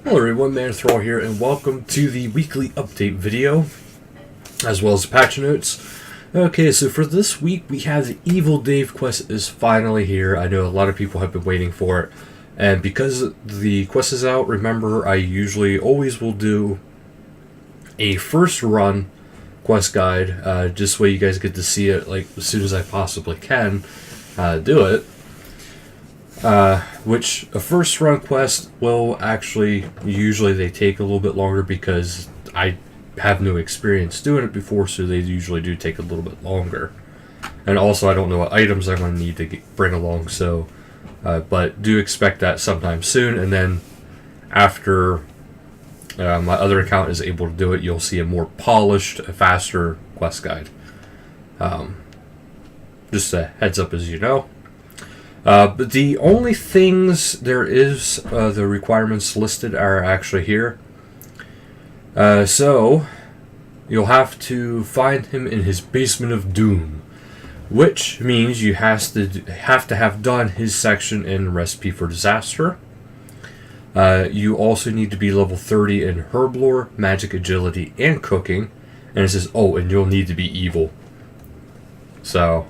Hello everyone, ManThrall here, and welcome to the weekly update video, as well as the patch notes. Okay, so for this week, we have the Evil Dave quest is finally here. I know a lot of people have been waiting for it, and because the quest is out, remember, I usually always will do a first run quest guide, just so you guys get to see it like as soon as I possibly can do it. Which a first run quest will actually, usually they take a little bit longer because I have no experience doing it before, so they usually do take a little bit longer. And also I don't know what items I'm going to need to bring along, so, but do expect that sometime soon, and then after my other account is able to do it, you'll see a more polished, faster quest guide. Just a heads up as you know. But the only things there is, the requirements listed are actually here. So, you'll have to find him in his Basement of Doom, which means you have to have done his section in Recipe for Disaster. You also need to be level 30 in Herblore, Magic Agility, and Cooking. And it says, oh, and you'll need to be evil. So...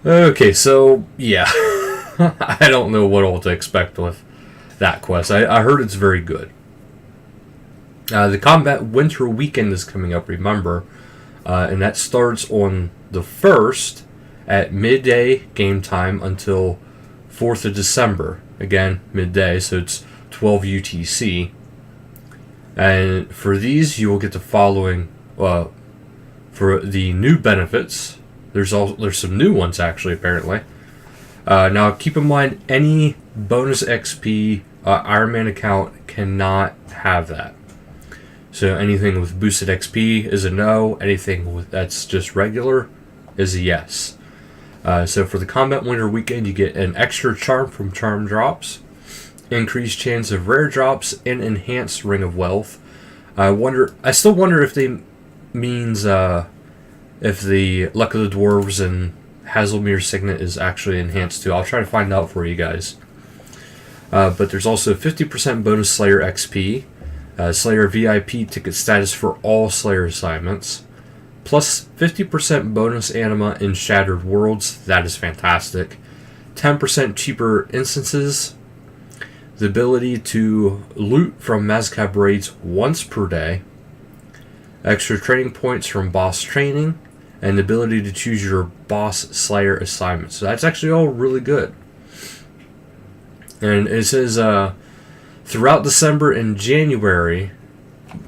Okay, so, yeah, I don't know what all to expect with that quest. I heard it's very good. The Combat Winter Weekend is coming up, remember, and that starts on the 1st at midday game time until 4th of December. Again, midday, so it's 12 UTC. And for these, you will get the following, for the new benefits. There's some new ones, actually, apparently. Now, keep in mind, any bonus XP Iron Man account cannot have that. So anything with boosted XP is a no. Anything that's just regular is a yes. So for the Combat Winter Weekend, you get an extra charm from charm drops, increased chance of rare drops, and enhanced Ring of Wealth. I still wonder if they means... if the Luck of the Dwarves and Hazelmere's Signet is actually enhanced too. I'll try to find out for you guys. But there's also 50% bonus Slayer XP, Slayer VIP ticket status for all Slayer assignments, plus 50% bonus anima in Shattered Worlds. That is fantastic. 10% cheaper instances, the ability to loot from Mazcab raids once per day, extra training points from boss training, and the ability to choose your boss Slayer assignment. So that's actually all really good. And it says throughout December and January,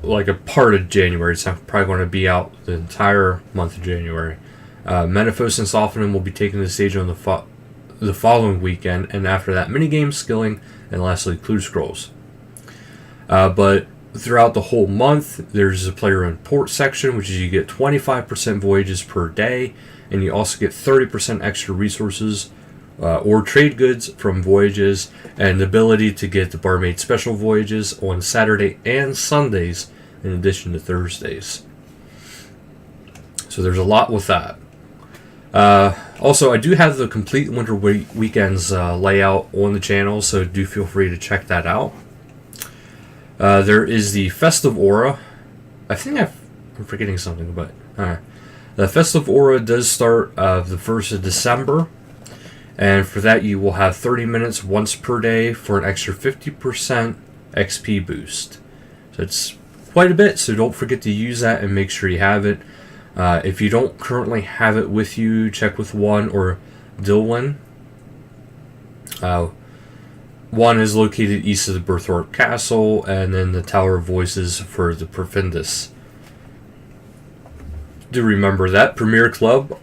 like a part of January, it's probably going to be out the entire month of January. Menaphos and Sophonim will be taking the stage on the following weekend, and after that, minigame, skilling, and lastly, clue scrolls. But throughout the whole month, there's a player in port section, which is you get 25% voyages per day, and you also get 30% extra resources or trade goods from voyages, and the ability to get the Barmaid special voyages on Saturday and Sundays in addition to Thursdays. So there's a lot with that. Also, I do have the complete Winter Weekends layout on the channel, so do feel free to check that out. There is the Festive Aura. I think I'm forgetting something, but the Festive Aura does start the 1st of December, and for that you will have 30 minutes once per day for an extra 50% XP boost. So it's quite a bit, so don't forget to use that and make sure you have it. If you don't currently have it with you, check with Juan or Dilwyn. One is located east of the Berthorpe Castle, and then the Tower of Voices for the Perfindus. Do remember that. Premier Club,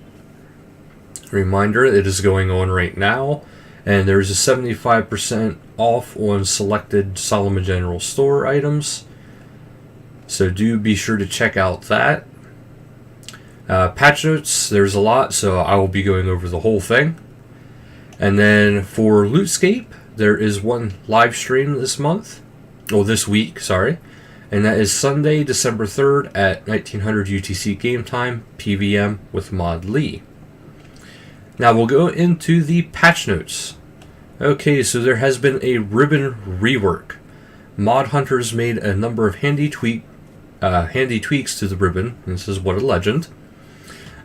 reminder, it is going on right now, and there's a 75% off on selected Solomon General Store items. So do be sure to check out that. Patch notes, there's a lot, so I will be going over the whole thing. And then for Lootscape, there is one live stream this week, and that is Sunday, December 3rd at 1900 UTC game time, PVM with Mod Lee. Now we'll go into the patch notes. Okay, so there has been a ribbon rework. Mod hunters made a number of handy tweaks to the ribbon. This is what a legend.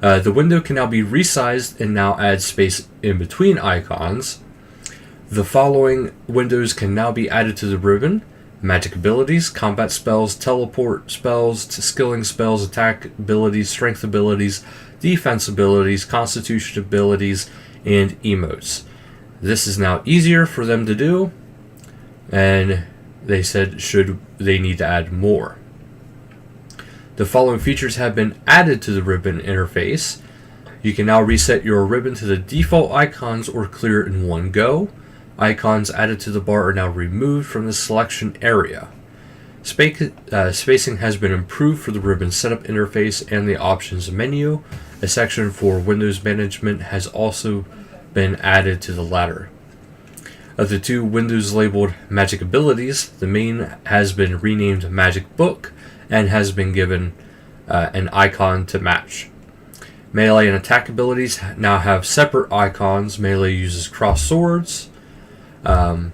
The window can now be resized and now add space in between icons. The following windows can now be added to the ribbon: magic abilities, combat spells, teleport spells, skilling spells, attack abilities, strength abilities, defense abilities, constitution abilities, and emotes. This is now easier for them to do, and they said should they need to add more. The following features have been added to the ribbon interface. You can now reset your ribbon to the default icons or clear it in one go. Icons added to the bar are now removed from the selection area. Spacing has been improved for the ribbon setup interface and the options menu. A section for Windows management has also been added to the latter. Of the two windows labeled Magic Abilities, the main has been renamed Magic Book and has been given an icon to match. Melee and attack abilities now have separate icons. Melee uses crossed swords. The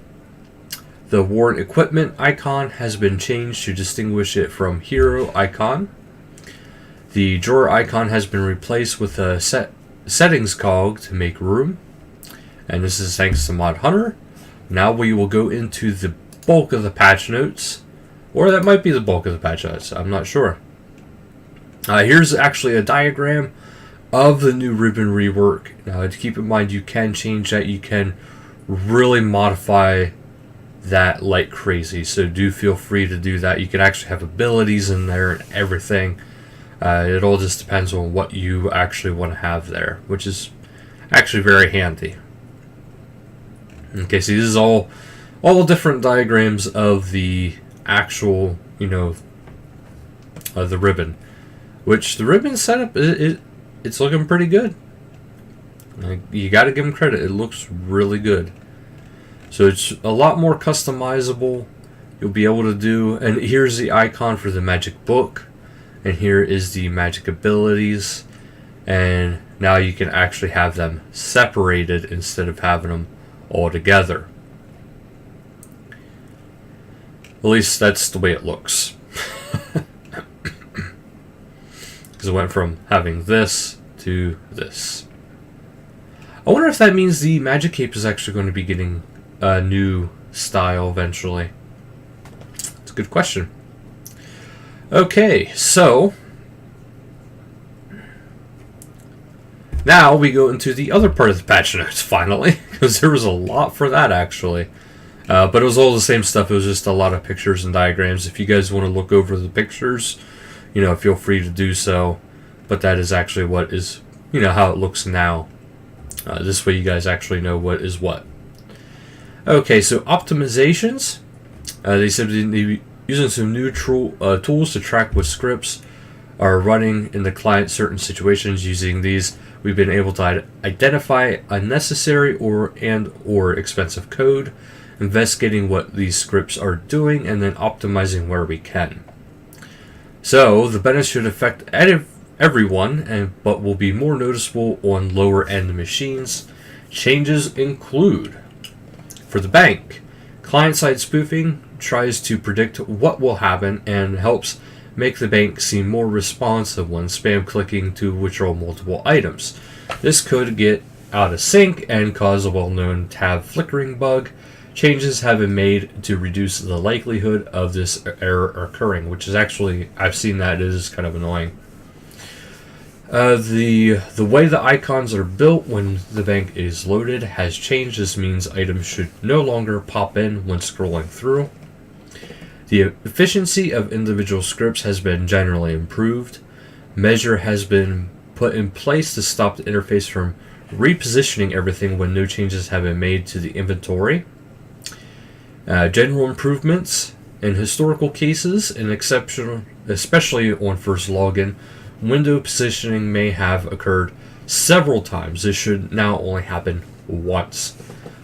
worn equipment icon has been changed to distinguish it from hero icon. The drawer icon has been replaced with a settings cog to make room. And this is thanks to Mod Hunter. Now we will go into the bulk of the patch notes. Or that might be the bulk of the patch notes. I'm not sure. Here's actually a diagram of the new ribbon rework. Now to keep in mind, you can change that. You can really modify that like crazy. So do feel free to do that. You can actually have abilities in there and everything. It all just depends on what you actually want to have there, which is actually very handy. Okay, so this is all different diagrams of the actual, the ribbon. Which the ribbon setup, it's looking pretty good. You got to give them credit. It looks really good. So it's a lot more customizable. You'll be able to do, and here's the icon for the magic book, and here is the magic abilities, and now you can actually have them separated instead of having them all together. At least that's the way it looks. Because it went from having this to this. I wonder if that means the Magic Cape is actually going to be getting a new style eventually. It's a good question. Okay, so now we go into the other part of the patch notes finally, because there was a lot for that actually. But it was all the same stuff. It was just a lot of pictures and diagrams. If you guys want to look over the pictures, feel free to do so. But that is actually what is, how it looks now. This way you guys actually know what is what. Okay, so optimizations. They said they'd be using some new tools to track what scripts are running in the client certain situations. Using these, we've been able to identify unnecessary or expensive code, investigating what these scripts are doing, and then optimizing where we can. So the benefits should affect everyone, but will be more noticeable on lower end machines. Changes include, for the bank, client-side spoofing tries to predict what will happen and helps make the bank seem more responsive when spam clicking to withdraw multiple items. This could get out of sync and cause a well-known tab flickering bug. Changes have been made to reduce the likelihood of this error occurring, which is actually, I've seen that, it is kind of annoying. The way the icons are built when the bank is loaded has changed. This means items should no longer pop in when scrolling through. The efficiency of individual scripts has been generally improved. Measure has been put in place to stop the interface from repositioning everything when no changes have been made to the inventory. General improvements in historical cases, and exceptional, especially on first login, window positioning may have occurred several times. This should now only happen once.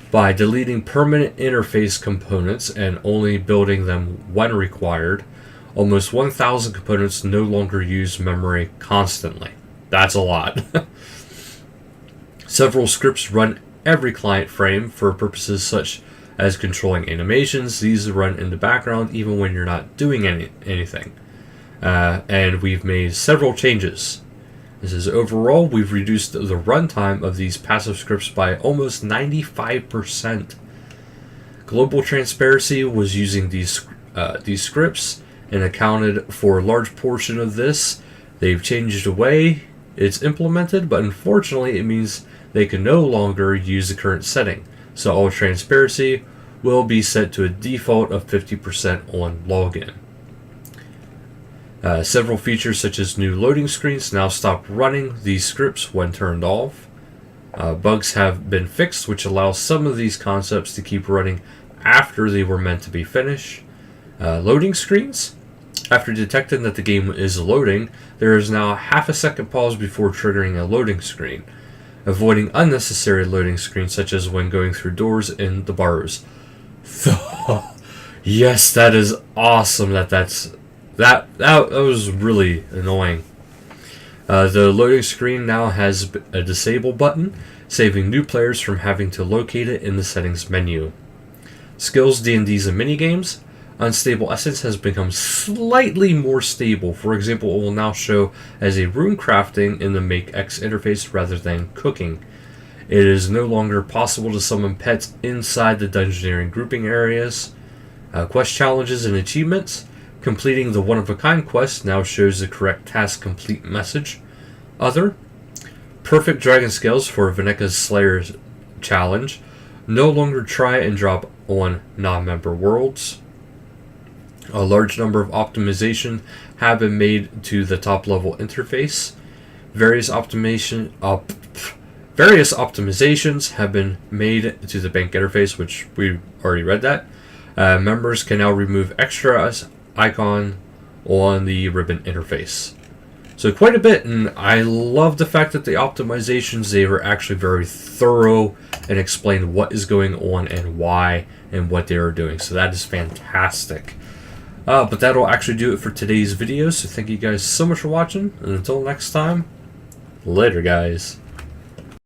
By deleting permanent interface components and only building them when required, almost 1,000 components no longer use memory constantly. That's a lot. Several scripts run every client frame for purposes such as controlling animations. These run in the background even when you're not doing anything. And we've made several changes. This is overall, we've reduced the runtime of these passive scripts by almost 95%. Global Transparency was using these scripts and accounted for a large portion of this. They've changed the way it's implemented, but unfortunately it means they can no longer use the current setting. So all transparency will be set to a default of 50% on login. Several features such as new loading screens now stop running these scripts when turned off. Bugs have been fixed, which allows some of these concepts to keep running after they were meant to be finished. Loading screens. After detecting that the game is loading, there is now a half a second pause before triggering a loading screen, avoiding unnecessary loading screens such as when going through doors in the bars. Yes, that is awesome. That was really annoying. The loading screen now has a disable button, saving new players from having to locate it in the settings menu. Skills, D&Ds, and minigames. Unstable Essence has become slightly more stable. For example, it will now show as a rune crafting in the Make X interface rather than cooking. It is no longer possible to summon pets inside the dungeoneering grouping areas. Quest challenges and achievements. Completing the one-of-a-kind quest now shows the correct task complete message. Other. Perfect Dragon Scales for Veneka's Slayer's challenge. No longer try and drop on non-member worlds. A large number of optimizations have been made to the top-level interface. Various optimizations have been made to the bank interface, which we already read that. Members can now remove extras icon on the ribbon interface. So quite a bit, and I love the fact that the optimizations, they were actually very thorough and explained what is going on and why and what they are doing. So that is fantastic. But that'll actually do it for today's video. So thank you guys so much for watching, and until next time, later guys.